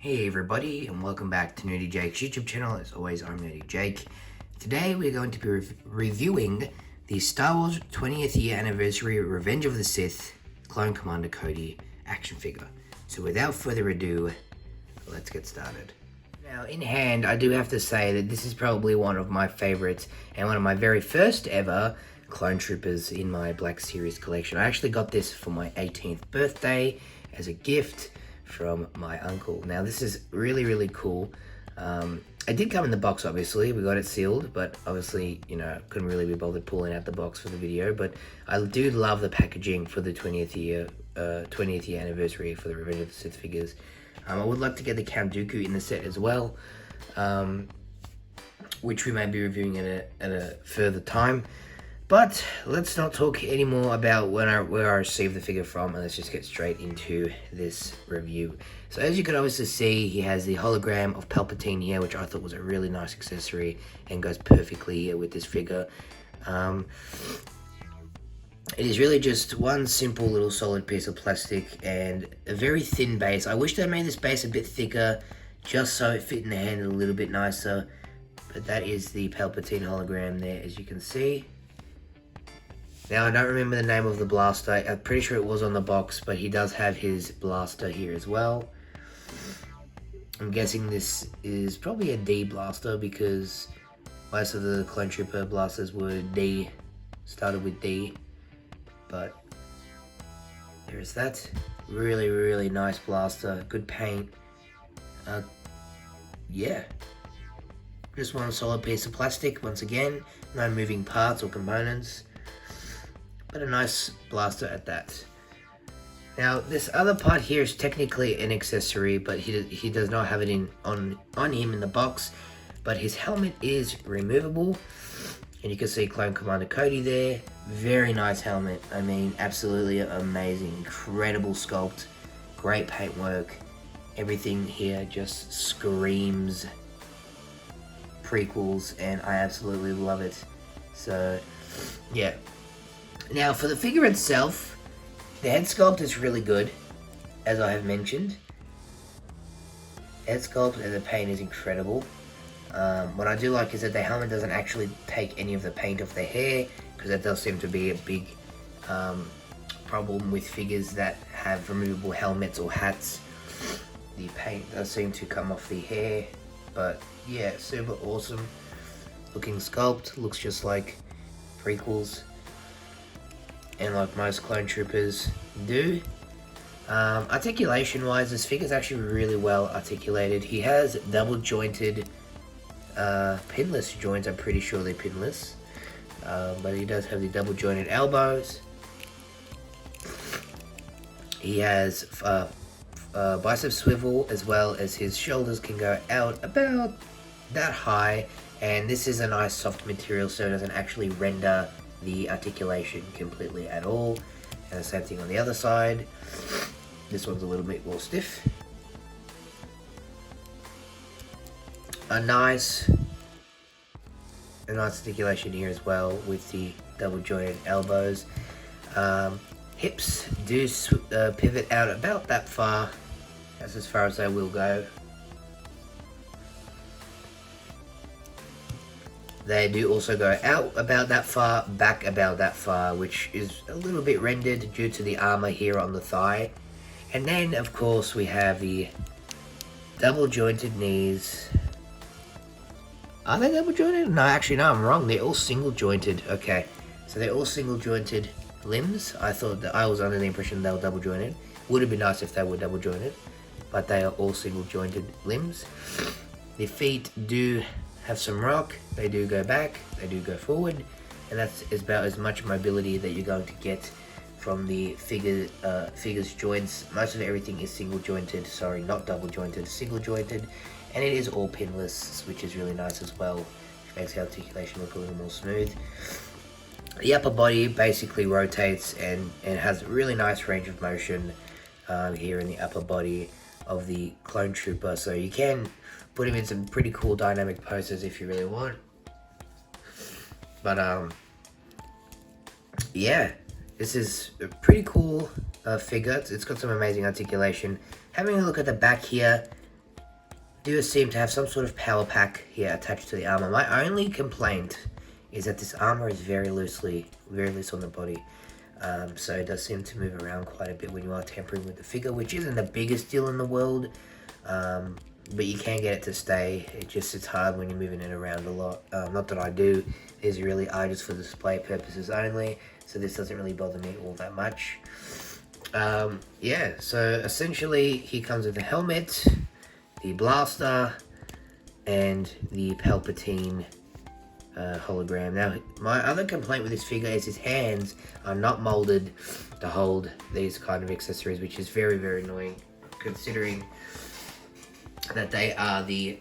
Hey everybody, and welcome back to Nerdy Jake's YouTube channel. As always, I'm Nerdy Jake. Today we're going to be reviewing the Star Wars 20th year anniversary Revenge of the Sith Clone Commander Cody action figure. So without further ado, let's get started. Now in hand, I do have to say that this is probably one of my favorites and one of my very first ever Clone Troopers in my Black Series collection. I actually got this for my 18th birthday as a gift from my uncle. Now this is really cool. It did come in the box, obviously. We got it sealed, but obviously, couldn't really be bothered pulling out the box for the video. But I do love the packaging for the 20th year anniversary for the Revenge of the Sith figures. I would like to get the Count Dooku in the set as well, which we may be reviewing at a further time. But let's not talk anymore about where I received the figure from, and let's just get straight into this review. So as you can obviously see, he has the hologram of Palpatine here, which I thought was a really nice accessory and goes perfectly here with this figure. It is really just one simple little solid piece of plastic and a very thin base. I wish they made this base a bit thicker, just so it fit in the hand a little bit nicer. But that is the Palpatine hologram there, as you can see. Now, I don't remember the name of the blaster. I'm pretty sure it was on the box, but he does have his blaster here as well. I'm guessing this is probably a D blaster because most of the Clone Trooper blasters were D, started with D. But there's that. Really nice blaster. Good paint. Yeah. Just one solid piece of plastic, once again. No moving parts or components. But a nice blaster at that. Now, this other part here is technically an accessory, but he does not have it on him in the box. But his helmet is removable, and you can see Clone Commander Cody there. Very nice helmet. I mean, absolutely amazing, incredible sculpt, great paintwork. Everything here just screams prequels, and I absolutely love it. So, yeah. Now, for the figure itself, the head sculpt is really good, as I have mentioned. Head sculpt and the paint is incredible. What I do like is that the helmet doesn't actually take any of the paint off the hair, because that does seem to be a big problem with figures that have removable helmets or hats. The paint does seem to come off the hair, but yeah, super awesome looking sculpt. Looks just like prequels, and like most Clone Troopers do. Articulation wise, this figure's actually really well articulated. He has double jointed pinless joints. I'm pretty sure they're pinless, but he does have the double jointed elbows. He has bicep swivel, as well as his shoulders can go out about that high, and this is a nice soft material, so it doesn't actually render the articulation completely at all. And the same thing on the other side. This one's a little bit more stiff. A nice articulation here as well with the double jointed elbows. Hips do pivot out about that far. That's as far as they will go. They do also go out about that far, back about that far, which is a little bit rendered due to the armor here on the thigh. And then, of course, we have the double jointed knees. Are they double jointed? No, actually, no, I'm wrong. They're all single jointed. Okay, so they're all single jointed limbs. I thought that I was under the impression they were double jointed. Would have been nice if they were double jointed, but they are all single jointed limbs. The feet do have some rock. They do go back, they do go forward, and that's about as much mobility that you're going to get from the figure's joints. Most of everything is single jointed, sorry, not double jointed, single jointed, and it is all pinless, which is really nice as well, which makes the articulation look a little more smooth. The upper body basically rotates and has a really nice range of motion here in the upper body of the Clone Trooper, so you can put him in some pretty cool dynamic poses if you really want. But yeah, this is a pretty cool figure. It's got some amazing articulation. Having a look at the back here, does seem to have some sort of power pack here attached to the armor. My only complaint is that this armor is very loose on the body. So it does seem to move around quite a bit when you are tampering with the figure, which isn't the biggest deal in the world. But you can get it to stay. It's hard when you're moving it around a lot. Not that I do. These really are just for display purposes only. So this doesn't really bother me all that much. Yeah, so essentially he comes with the helmet, the blaster, and the Palpatine hologram. Now, my other complaint with this figure is his hands are not molded to hold these kind of accessories, which is very, very annoying, considering that they are the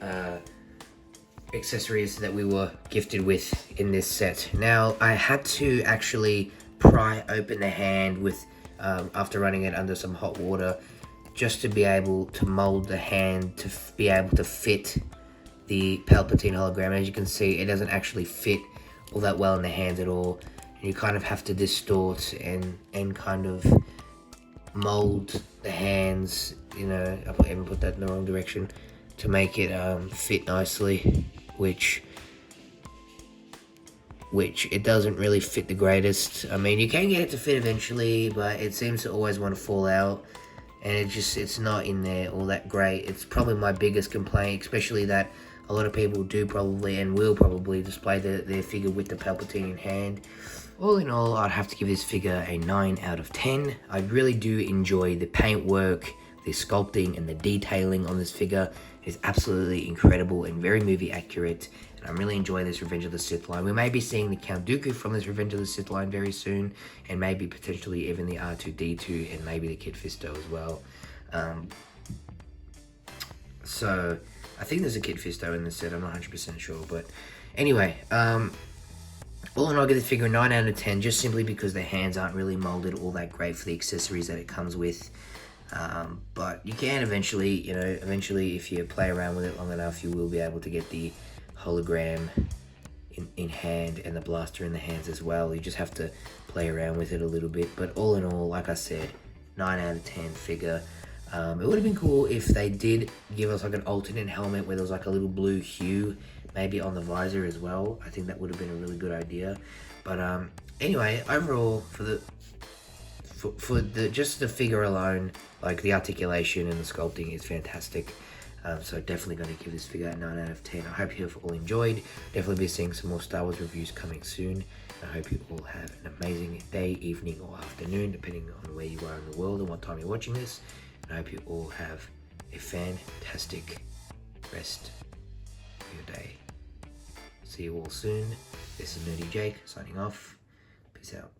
accessories that we were gifted with in this set. Now, I had to actually pry open the hand with after running it under some hot water, just to be able to mold the hand to be able to fit the Palpatine hologram. As you can see, it doesn't actually fit all that well in the hands at all. You kind of have to distort and kind of mold the hands, you know, I even put that in the wrong direction, to make it fit nicely, which it doesn't really fit the greatest. I mean, you can get it to fit eventually, but it seems to always want to fall out, and it's not in there all that great. It's probably my biggest complaint, especially that a lot of people do probably and will probably display their figure with the Palpatine in hand. All in all, I'd have to give this figure a 9 out of 10. I really do enjoy the paintwork, the sculpting, and the detailing on this figure. It is absolutely incredible and very movie accurate. And I'm really enjoying this Revenge of the Sith line. We may be seeing the Count Dooku from this Revenge of the Sith line very soon, and maybe potentially even the R2-D2 and maybe the Kit Fisto as well. So I think there's a Kit Fisto in this set. I'm not 100% sure, but anyway, all in all, I'll give this figure a 9 out of 10, just simply because the hands aren't really molded all that great for the accessories that it comes with. But you can eventually, if you play around with it long enough, you will be able to get the hologram in hand and the blaster in the hands as well. You just have to play around with it a little bit. But all in all, like I said, 9 out of 10 figure. It would have been cool if they did give us like an alternate helmet where there was like a little blue hue maybe on the visor as well. I think that would have been a really good idea. But anyway, overall, for just the figure alone, like the articulation and the sculpting is fantastic. So definitely going to give this figure a 9 out of 10. I hope you have all enjoyed. Definitely be seeing some more Star Wars reviews coming soon. I hope you all have an amazing day, evening, or afternoon, depending on where you are in the world and what time you're watching this. And I hope you all have a fantastic rest of your day. See you all soon. This is Nerdy Jake signing off. Peace out.